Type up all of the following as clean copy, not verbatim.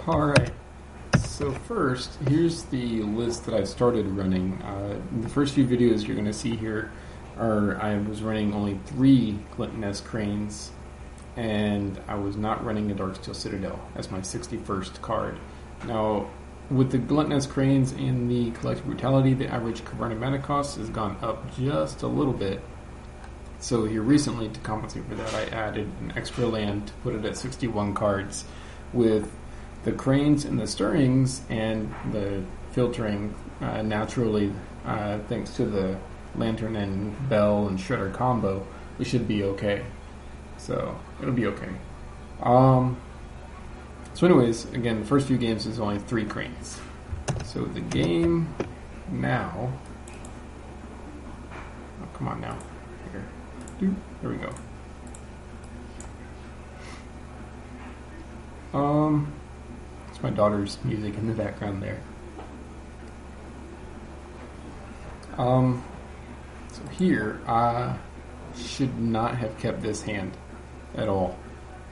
Alright, so first, here's the list that I started running. The first few videos you're going to see here are I was running only 3 Gluttonous Cranes, and I was not running a Darksteel Citadel as my 61st card. Now, with the Gluttonous Cranes and the Collective Brutality, the average Caverna mana cost has gone up just a little bit. So here recently, to compensate for that, I added an extra land to put it at 61 cards with the Cranes and the Stirrings and the filtering naturally thanks to the Lantern and Bell and Shredder combo. We should be okay. So it'll be okay. So anyways, again, the first few games is only 3 Cranes. So the game now... Oh, come on now. There we go. It's my daughter's music in the background there. So here, I should not have kept this hand at all.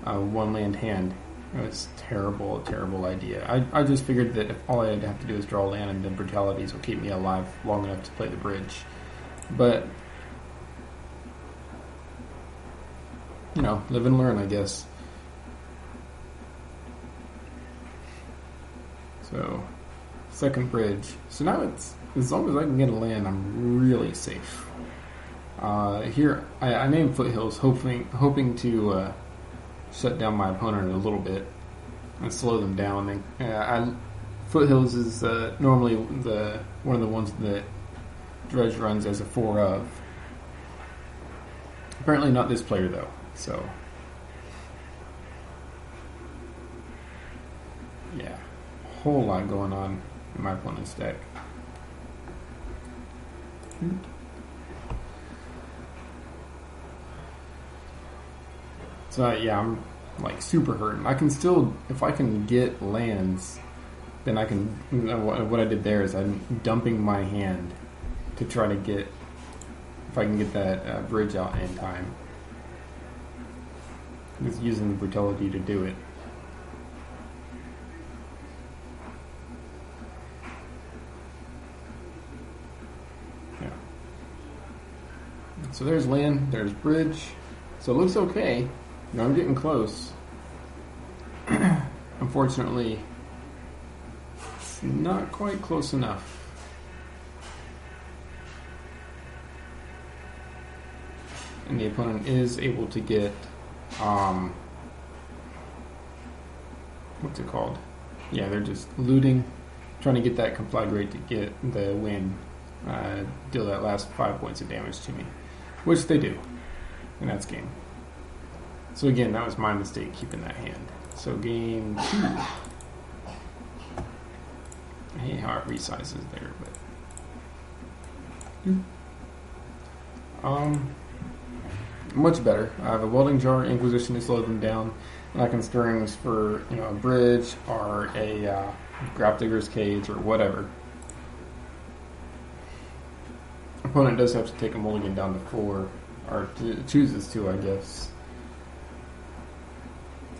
One land hand. It was terrible, terrible idea. I just figured that if all I'd have to do is draw land and then brutalities will keep me alive long enough to play the bridge. But you know, live and learn, I guess. So, second bridge. So now it's, as long as I can get a land, I'm really safe. Here, I named Foothills, hoping to shut down my opponent a little bit and slow them down. Foothills is normally one of the ones that Dredge runs as a 4 of. Apparently not this player, though. So, yeah, whole lot going on in my opponent's deck. So yeah, I'm like super hurting. I can still, if I can get lands, then I can. What I did there is I'm dumping my hand to try to get, if I can get that bridge out in time. Just using the brutality to do it. Yeah. So there's land, there's bridge. So it looks okay. Now I'm getting close. Unfortunately, it's not quite close enough. And the opponent is able to get what's it called? Yeah, they're just looting, trying to get that conflagrate to get the win, deal that last 5 points of damage to me, which they do, and that's game. So again, that was my mistake keeping that hand. So game 2. I hate how it resizes there, but much better. I have a welding jar, Inquisition to slow them down, and I can Stirrings for a bridge or a Grafdigger's Cage or whatever. Opponent does have to take a mulligan down to 4, or chooses to, I guess.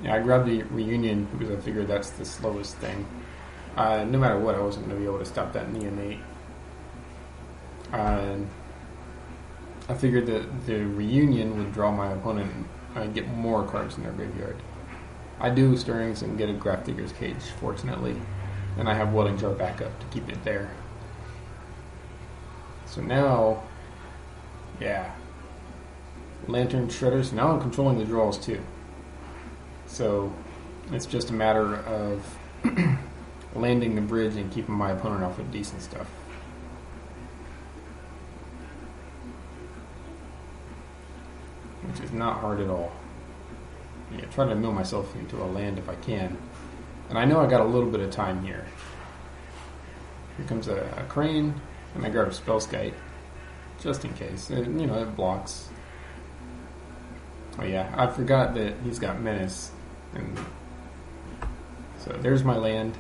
Yeah, I grabbed the Reunion because I figured that's the slowest thing. No matter what, I wasn't going to be able to stop that Neonate. I figured that the Reunion would draw my opponent and get more cards in their graveyard. I do Stirrings and get a Grafdigger's Cage, fortunately, and I have Welding Jar backup to keep it there. So now, yeah, Lantern, Shredders. Now I'm controlling the draws too. So it's just a matter of landing the bridge and keeping my opponent off with decent stuff. Which is not hard at all. Yeah, try to mill myself into a land if I can. And I know I got a little bit of time here. Here comes a Crane, and I grab a Spellskite, just in case. It blocks. Oh yeah, I forgot that he's got Menace. And so there's my land.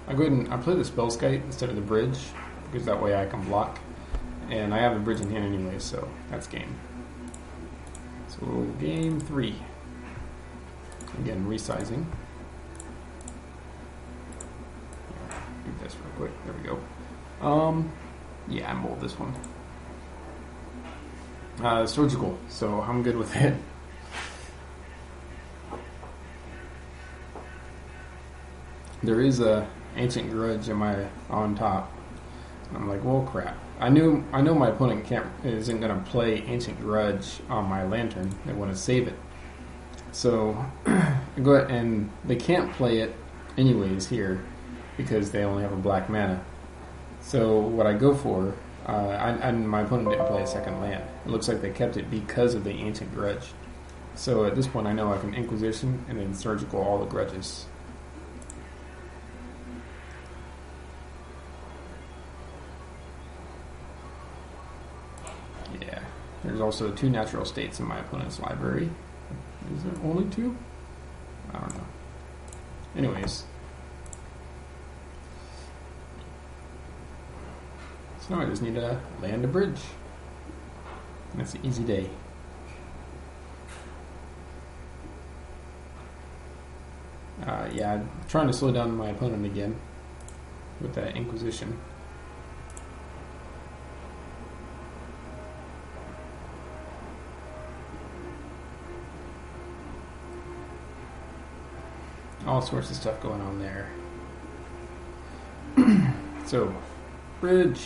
I go ahead and I play the Spellskite instead of the bridge, because that way I can block. And I have the bridge in hand anyway, so that's game. So game 3. Again, resizing. this real quick. There we go. Yeah, I mold this one. Surgical, so I'm good with it. There is a ancient grudge on top. I'm like, well, crap. I know my opponent isn't gonna play ancient grudge on my lantern. They want to save it, so I go ahead, and they can't play it anyways here because they only have a black mana. So what I go for, my opponent didn't play a second land. It looks like they kept it because of the ancient grudge. So at this point, I know I can Inquisition and then surgical all the grudges. Yeah, there's also 2 natural states in my opponent's library. Is there only 2? I don't know. Anyways. So now I just need to land a bridge. And it's an easy day. Yeah, I'm trying to slow down my opponent again with that Inquisition. All sorts of stuff going on there. So, bridge.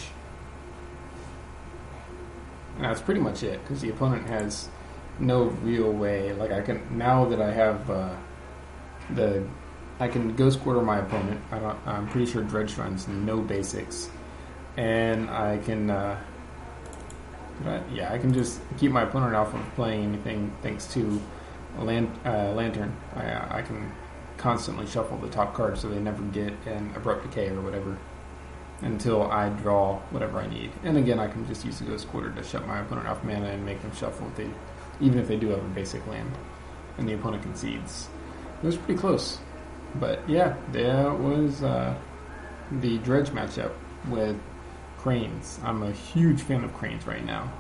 And that's pretty much it, because the opponent has no real way. Like, I can, now that I have I can Ghost Quarter my opponent. I'm pretty sure Dredge runs no basics, and I can I can just keep my opponent off of playing anything thanks to a lantern. I can constantly shuffle the top card so they never get an Abrupt Decay or whatever until I draw whatever I need. And again, I can just use the Ghost Quarter to shut my opponent off mana and make them shuffle even if they do have a basic land and the opponent concedes. It was pretty close. But yeah, that was the Dredge matchup with Cranes. I'm a huge fan of Cranes right now.